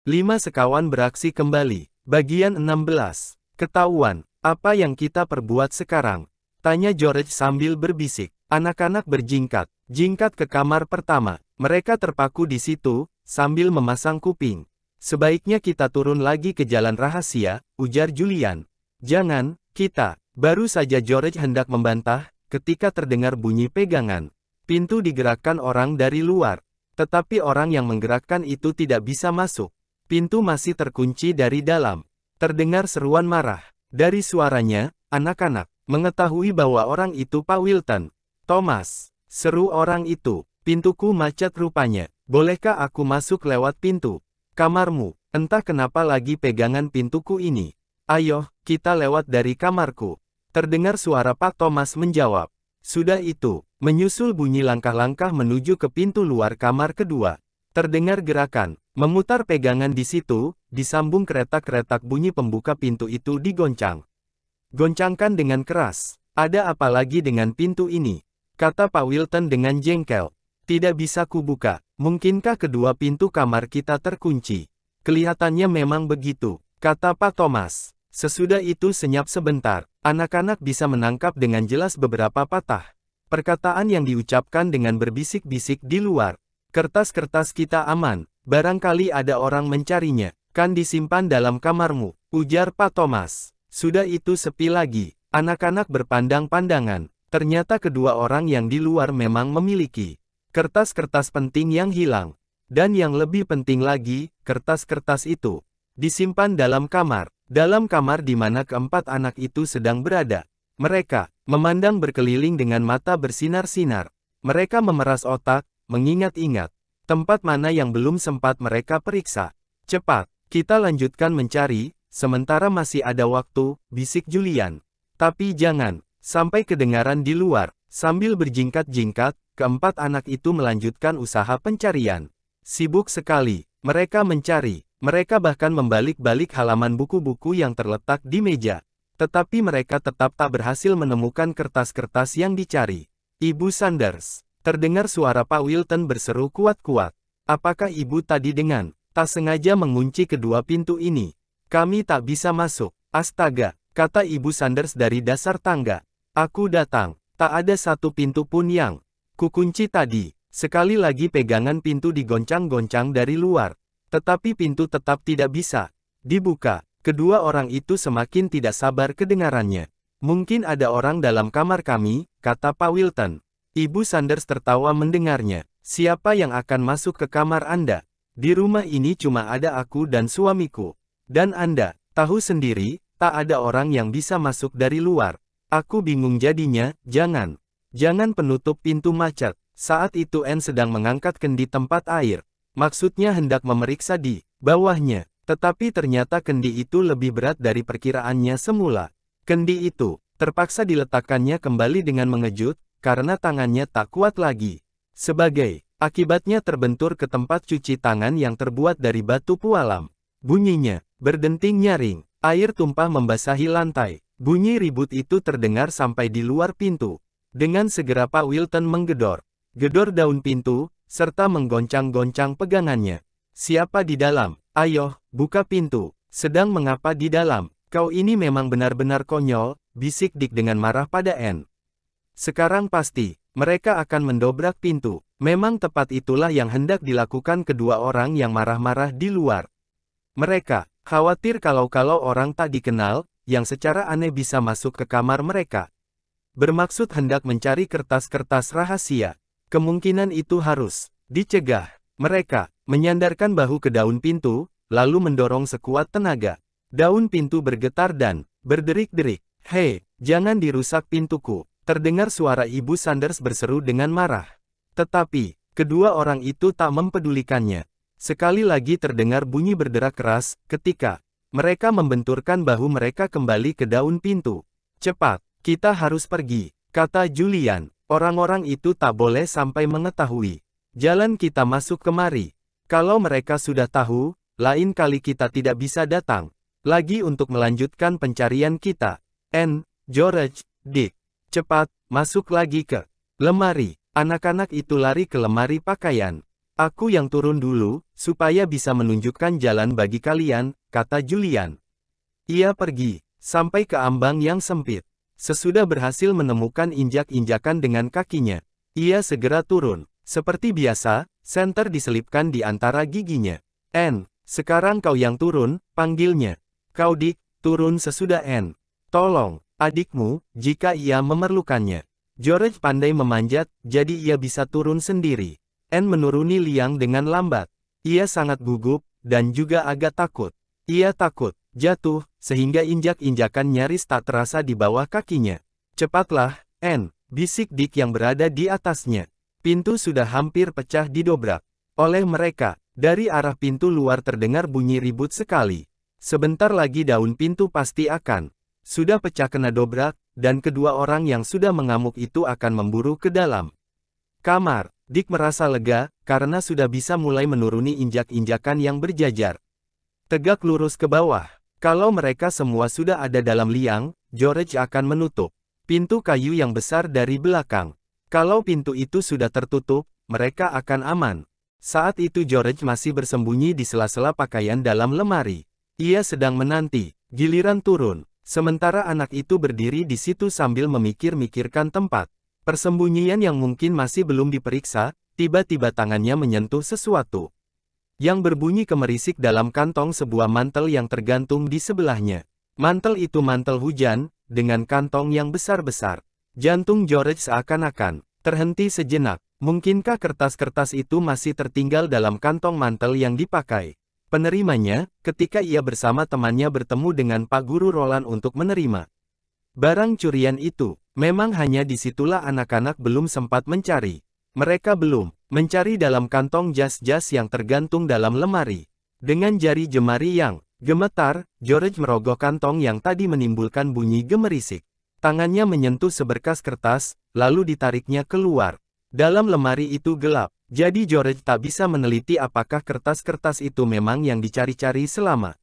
5 sekawan beraksi kembali. Bagian 16. Ketahuan, apa yang kita perbuat sekarang? Tanya George sambil berbisik. Anak-anak jingkat ke kamar pertama. Mereka terpaku di situ, sambil memasang kuping. Sebaiknya kita turun lagi ke jalan rahasia, ujar Julian. Jangan, kita. Baru saja George hendak membantah, ketika terdengar bunyi pegangan. Pintu digerakkan orang dari luar. Tetapi orang yang menggerakkan itu tidak bisa masuk. Pintu masih terkunci dari dalam. Terdengar seruan marah. Dari suaranya, anak-anak mengetahui bahwa orang itu Pak Wilton. Thomas, seru orang itu. Pintuku macet rupanya. Bolehkah aku masuk lewat pintu kamarmu? Entah kenapa lagi pegangan pintuku ini. Ayo, kita lewat dari kamarku. Terdengar suara Pak Thomas menjawab. Sudah itu, menyusul bunyi langkah-langkah menuju ke pintu luar kamar kedua. Terdengar gerakan, memutar pegangan di situ, disambung kretak-kretak bunyi pembuka pintu itu digoncang. Goncangkan dengan keras. Ada apa lagi dengan pintu ini? Kata Pak Wilton dengan jengkel. Tidak bisa kubuka. Mungkinkah kedua pintu kamar kita terkunci? Kelihatannya memang begitu, kata Pak Thomas. Sesudah itu senyap sebentar. Anak-anak bisa menangkap dengan jelas beberapa patah perkataan yang diucapkan dengan berbisik-bisik di luar. Kertas-kertas kita aman, barangkali ada orang mencarinya, kan disimpan dalam kamarmu, ujar Pak Thomas. Sudah itu sepi lagi, anak-anak berpandang-pandangan, ternyata kedua orang yang di luar memang memiliki kertas-kertas penting yang hilang. Dan yang lebih penting lagi, kertas-kertas itu disimpan dalam kamar di mana keempat anak itu sedang berada. Mereka memandang berkeliling dengan mata bersinar-sinar. Mereka memeras otak, mengingat-ingat tempat mana yang belum sempat mereka periksa. Cepat, kita lanjutkan mencari, sementara masih ada waktu, bisik Julian. Tapi jangan sampai kedengaran di luar. Sambil berjingkat-jingkat, keempat anak itu melanjutkan usaha pencarian. Sibuk sekali, mereka mencari. Mereka bahkan membalik-balik halaman buku-buku yang terletak di meja. Tetapi mereka tetap tak berhasil menemukan kertas-kertas yang dicari. Ibu Sanders. Terdengar suara Pak Wilton berseru kuat-kuat. Apakah ibu tadi dengan tak sengaja mengunci kedua pintu ini? Kami tak bisa masuk. Astaga, kata Ibu Sanders dari dasar tangga. Aku datang, tak ada satu pintu pun yang kukunci tadi. Sekali lagi pegangan pintu digoncang-goncang dari luar. Tetapi pintu tetap tidak bisa dibuka. Kedua orang itu semakin tidak sabar kedengarannya. Mungkin ada orang dalam kamar kami, kata Pak Wilton. Ibu Sanders tertawa mendengarnya. Siapa yang akan masuk ke kamar Anda? Di rumah ini cuma ada aku dan suamiku. Dan Anda tahu sendiri, tak ada orang yang bisa masuk dari luar. Aku bingung jadinya. Jangan penutup pintu macet. Saat itu Anne sedang mengangkat kendi tempat air. Maksudnya hendak memeriksa di bawahnya. Tetapi ternyata kendi itu lebih berat dari perkiraannya semula. Kendi itu terpaksa diletakkannya kembali dengan mengejut, karena tangannya tak kuat lagi. Sebagai akibatnya terbentur ke tempat cuci tangan yang terbuat dari batu pualam. Bunyinya berdenting nyaring, air tumpah membasahi lantai. Bunyi ribut itu terdengar sampai di luar pintu. Dengan segera Pak Wilton menggedor daun pintu, serta menggoncang-goncang pegangannya. Siapa di dalam? Ayo, buka pintu. Sedang mengapa di dalam? Kau ini memang benar-benar konyol, bisik Dick dengan marah pada Anne. Sekarang pasti, mereka akan mendobrak pintu. Memang tepat itulah yang hendak dilakukan kedua orang yang marah-marah di luar. Mereka khawatir kalau-kalau orang tak dikenal, yang secara aneh bisa masuk ke kamar mereka. Bermaksud hendak mencari kertas-kertas rahasia. Kemungkinan itu harus dicegah. Mereka menyandarkan bahu ke daun pintu, lalu mendorong sekuat tenaga. Daun pintu bergetar dan berderik-derik. Hei, jangan dirusak pintuku. Terdengar suara Ibu Sanders berseru dengan marah. Tetapi, kedua orang itu tak mempedulikannya. Sekali lagi terdengar bunyi berderak keras, ketika mereka membenturkan bahu mereka kembali ke daun pintu. Cepat, kita harus pergi, kata Julian. Orang-orang itu tak boleh sampai mengetahui jalan kita masuk kemari. Kalau mereka sudah tahu, lain kali kita tidak bisa datang lagi untuk melanjutkan pencarian kita. Anne, George, Dick, cepat, masuk lagi ke lemari. Anak-anak itu lari ke lemari pakaian. Aku yang turun dulu, supaya bisa menunjukkan jalan bagi kalian, kata Julian. Ia pergi, sampai ke ambang yang sempit. Sesudah berhasil menemukan injak-injakan dengan kakinya, ia segera turun. Seperti biasa, senter diselipkan di antara giginya. Sekarang kau yang turun, panggilnya. Kau Dick, turun sesudah Tolong, adikmu, jika ia memerlukannya. George pandai memanjat, jadi ia bisa turun sendiri. Menuruni liang dengan lambat. Ia sangat gugup, dan juga agak takut. Ia takut jatuh, sehingga injak-injakan nyaris tak terasa di bawah kakinya. Cepatlah, bisik Dick yang berada di atasnya. Pintu sudah hampir pecah didobrak oleh mereka. Dari arah pintu luar terdengar bunyi ribut sekali. Sebentar lagi daun pintu pasti akan sudah pecah kena dobrak, dan kedua orang yang sudah mengamuk itu akan memburu ke dalam kamar. Dick merasa lega, karena sudah bisa mulai menuruni injak-injakan yang berjajar. Tegak lurus ke bawah. Kalau mereka semua sudah ada dalam liang, George akan menutup pintu kayu yang besar dari belakang. Kalau pintu itu sudah tertutup, mereka akan aman. Saat itu George masih bersembunyi di sela-sela pakaian dalam lemari. Ia sedang menanti giliran turun, sementara anak itu berdiri di situ sambil memikir-mikirkan tempat persembunyian yang mungkin masih belum diperiksa. Tiba-tiba tangannya menyentuh sesuatu yang berbunyi kemerisik dalam kantong sebuah mantel yang tergantung di sebelahnya. Mantel itu mantel hujan, dengan kantong yang besar-besar. Jantung George seakan-akan terhenti sejenak. Mungkinkah kertas-kertas itu masih tertinggal dalam kantong mantel yang dipakai penerimanya, ketika ia bersama temannya bertemu dengan Pak Guru Roland untuk menerima barang curian itu? Memang hanya disitulah anak-anak belum sempat mencari. Mereka belum mencari dalam kantong jas-jas yang tergantung dalam lemari. Dengan jari jemari yang gemetar, George merogoh kantong yang tadi menimbulkan bunyi gemerisik. Tangannya menyentuh seberkas kertas, lalu ditariknya keluar. Dalam lemari itu gelap, jadi George tak bisa meneliti apakah kertas-kertas itu memang yang dicari-cari selama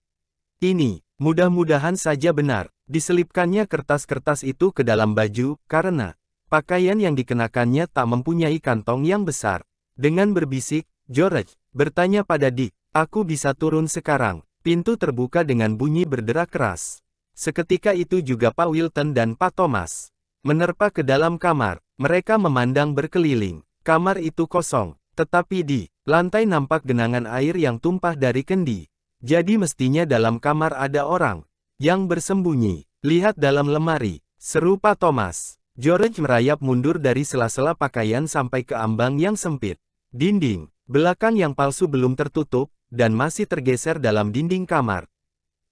ini. Mudah-mudahan saja benar. Diselipkannya kertas-kertas itu ke dalam baju, karena pakaian yang dikenakannya tak mempunyai kantong yang besar. Dengan berbisik, George bertanya pada Dick, "Aku bisa turun sekarang?" Pintu terbuka dengan bunyi berderak keras. Seketika itu juga Pak Wilton dan Pak Thomas menerpa ke dalam kamar. Mereka memandang berkeliling. Kamar itu kosong, tetapi di lantai nampak genangan air yang tumpah dari kendi. Jadi mestinya dalam kamar ada orang yang bersembunyi. "Lihat dalam lemari," seru Pak Thomas. George merayap mundur dari sela-sela pakaian sampai ke ambang yang sempit. Dinding belakang yang palsu belum tertutup, dan masih tergeser dalam dinding kamar.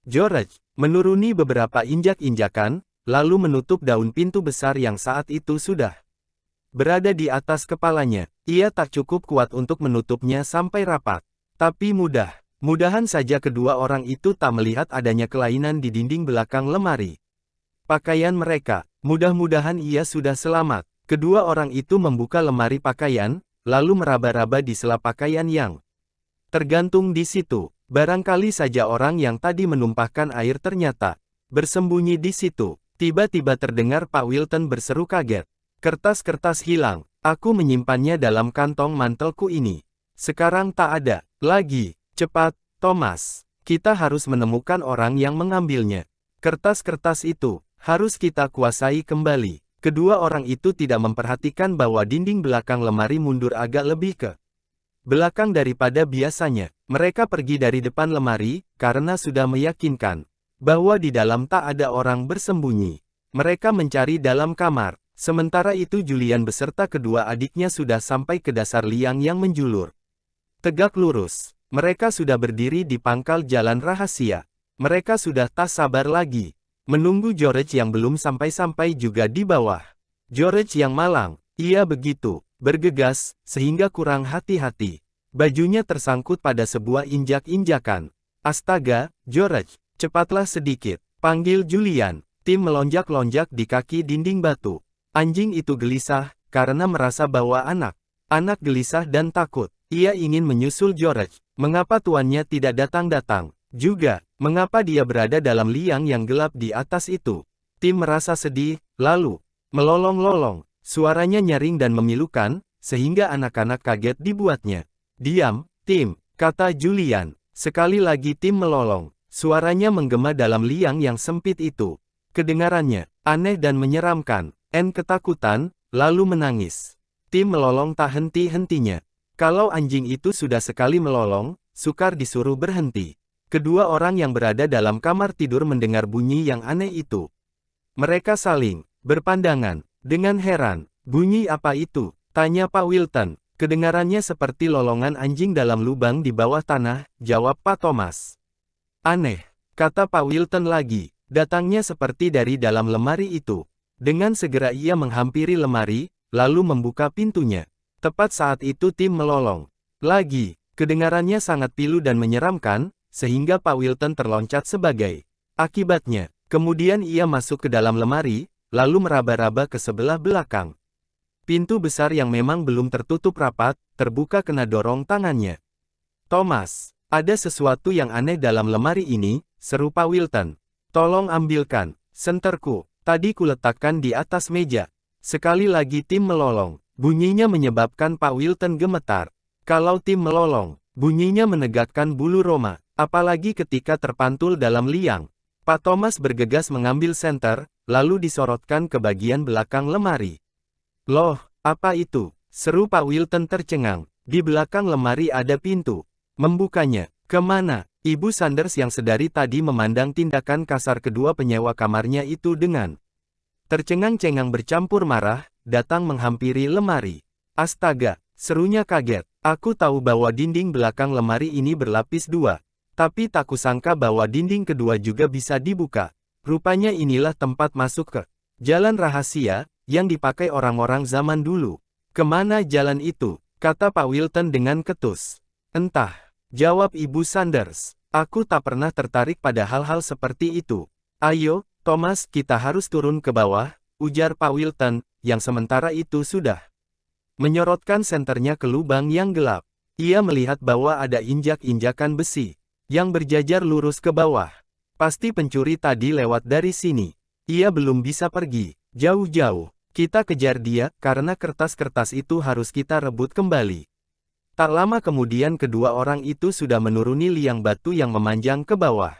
George menuruni beberapa injak-injakan, lalu menutup daun pintu besar yang saat itu sudah berada di atas kepalanya. Ia tak cukup kuat untuk menutupnya sampai rapat. Tapi mudahan saja kedua orang itu tak melihat adanya kelainan di dinding belakang lemari pakaian mereka. Mudah-mudahan ia sudah selamat. Kedua orang itu membuka lemari pakaian, lalu meraba-raba di sela pakaian yang tergantung di situ. Barangkali saja orang yang tadi menumpahkan air ternyata bersembunyi di situ. Tiba-tiba terdengar Pak Wilton berseru kaget. "Kertas-kertas hilang. Aku menyimpannya dalam kantong mantelku ini. Sekarang tak ada lagi. Cepat, Thomas. Kita harus menemukan orang yang mengambilnya. Kertas-kertas itu harus kita kuasai kembali." Kedua orang itu tidak memperhatikan bahwa dinding belakang lemari mundur agak lebih ke belakang daripada biasanya. Mereka pergi dari depan lemari, karena sudah meyakinkan bahwa di dalam tak ada orang bersembunyi. Mereka mencari dalam kamar. Sementara itu Julian beserta kedua adiknya sudah sampai ke dasar liang yang menjulur tegak lurus. Mereka sudah berdiri di pangkal jalan rahasia. Mereka sudah tak sabar lagi menunggu George yang belum sampai-sampai juga di bawah. George yang malang, ia begitu bergegas, sehingga kurang hati-hati. Bajunya tersangkut pada sebuah injak-injakan. "Astaga, George, cepatlah sedikit," panggil Julian. Tim melonjak-lonjak di kaki dinding batu. Anjing itu gelisah, karena merasa bahwa anak gelisah dan takut. Ia ingin menyusul George. Mengapa tuannya tidak datang-datang? Juga, mengapa dia berada dalam liang yang gelap di atas itu? Tim merasa sedih, lalu melolong-lolong. Suaranya nyaring dan memilukan, sehingga anak-anak kaget dibuatnya. Diam, tim, kata Julian. Sekali lagi tim melolong. Suaranya menggema dalam liang yang sempit itu. Kedengarannya, aneh dan menyeramkan. Anne ketakutan, lalu menangis. Tim melolong tak henti-hentinya. Kalau anjing itu sudah sekali melolong, sukar disuruh berhenti. Kedua orang yang berada dalam kamar tidur mendengar bunyi yang aneh itu. Mereka saling berpandangan. Dengan heran, bunyi apa itu? Tanya Pak Wilton. Kedengarannya seperti lolongan anjing dalam lubang di bawah tanah, jawab Pak Thomas. Aneh, kata Pak Wilton lagi. Datangnya seperti dari dalam lemari itu. Dengan segera ia menghampiri lemari, lalu membuka pintunya. Tepat saat itu tim melolong. Lagi, kedengarannya sangat pilu dan menyeramkan, sehingga Pak Wilton terloncat sebagai akibatnya. Kemudian ia masuk ke dalam lemari, lalu meraba-raba ke sebelah belakang. Pintu besar yang memang belum tertutup rapat, terbuka kena dorong tangannya. Thomas, ada sesuatu yang aneh dalam lemari ini, seru Pak Wilton. Tolong ambilkan, senterku, tadi kuletakkan di atas meja. Sekali lagi tim melolong, bunyinya menyebabkan Pak Wilton gemetar. Kalau tim melolong, bunyinya menegakkan bulu roma, apalagi ketika terpantul dalam liang. Pak Thomas bergegas mengambil senter, lalu disorotkan ke bagian belakang lemari. Loh, apa itu? Seru Pak Wilton tercengang. Di belakang lemari ada pintu. Membukanya, kemana? Ibu Sanders yang sedari tadi memandang tindakan kasar kedua penyewa kamarnya itu dengan tercengang-cengang bercampur marah, datang menghampiri lemari. Astaga, serunya kaget. Aku tahu bahwa dinding belakang lemari ini berlapis dua. Tapi tak kusangka bahwa dinding kedua juga bisa dibuka. Rupanya inilah tempat masuk ke jalan rahasia yang dipakai orang-orang zaman dulu. Kemana jalan itu? Kata Pak Wilton dengan ketus. Entah, jawab Ibu Sanders. Aku tak pernah tertarik pada hal-hal seperti itu. Ayo, Thomas, kita harus turun ke bawah, ujar Pak Wilton, yang sementara itu sudah menyorotkan senternya ke lubang yang gelap. Ia melihat bahwa ada injak-injakan besi yang berjajar lurus ke bawah. Pasti pencuri tadi lewat dari sini. Ia belum bisa pergi jauh-jauh. Kita kejar dia, karena kertas-kertas itu harus kita rebut kembali. Tak lama kemudian kedua orang itu sudah menuruni liang batu yang memanjang ke bawah.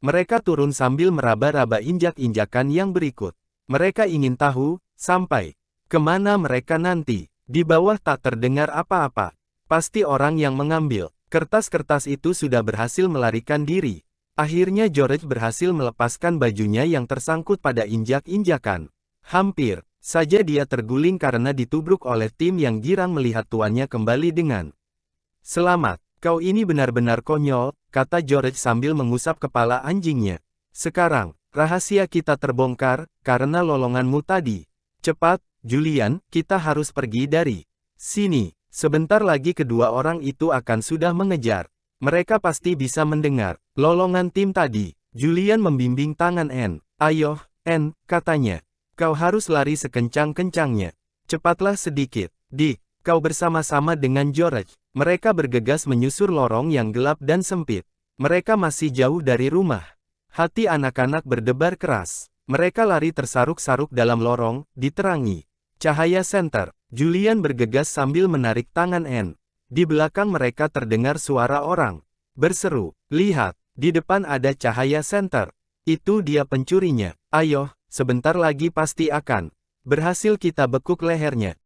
Mereka turun sambil meraba-raba injak-injakan yang berikut. Mereka ingin tahu, sampai kemana mereka nanti. Di bawah tak terdengar apa-apa. Pasti orang yang mengambil kertas-kertas itu sudah berhasil melarikan diri. Akhirnya George berhasil melepaskan bajunya yang tersangkut pada injak-injakan. Hampir saja dia terguling karena ditubruk oleh tim yang girang melihat tuannya kembali dengan selamat. Kau ini benar-benar konyol, kata George sambil mengusap kepala anjingnya. Sekarang, rahasia kita terbongkar, karena lolonganmu tadi. Cepat, Julian, kita harus pergi dari sini. Sebentar lagi kedua orang itu akan sudah mengejar. Mereka pasti bisa mendengar lolongan tim tadi. Julian membimbing tangan Anne. Ayo, Anne, katanya. Kau harus lari sekencang-kencangnya. Cepatlah sedikit. Dick, kau bersama-sama dengan George. Mereka bergegas menyusur lorong yang gelap dan sempit. Mereka masih jauh dari rumah. Hati anak-anak berdebar keras. Mereka lari tersaruk-saruk dalam lorong, diterangi cahaya senter. Julian bergegas sambil menarik tangan Anne. Di belakang mereka terdengar suara orang berseru. Lihat, di depan ada cahaya senter. Itu dia pencurinya. Ayo, sebentar lagi pasti akan berhasil kita bekuk lehernya.